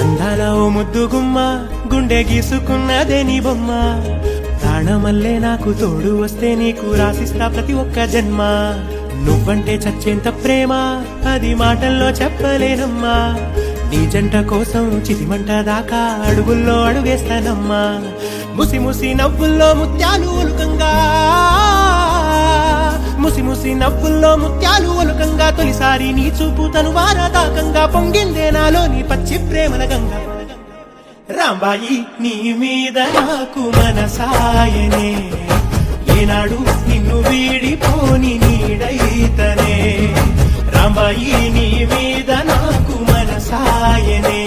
అందాల ఓ ముద్దు గుమ్మ గుండె గీసుకున్నదే నీ బొమ్మ ప్రాణమల్లే నాకు తోడు వస్తే నీకు రాసిస్తా ప్రతి ఒక్క జన్మ నువ్వంటే చచ్చేంత ప్రేమ అది మాటల్లో చెప్పలేనమ్మా నీ జంట కోసం చితిమంట దాకా అడుగుల్లో అడుగేస్తానమ్మా ముసి ముసి నవ్వుల్లో ముత్యాలు ఒలుకంగా ముసి ముసి నవ్వుల్లో ముత్యాలు ఒలుకంగా తొలిసారి నీ చూపు తను వారదాకంగా పొంగిందే నాలో నీ పచ్చి ప్రేమల గంగా రాంబాయి నీ మీద నాకు మనసాయనే ఏనాడు నిన్ను వీడిపోని నీడైతనే రాంబాయి నీ మీద నాకు మనసాయనే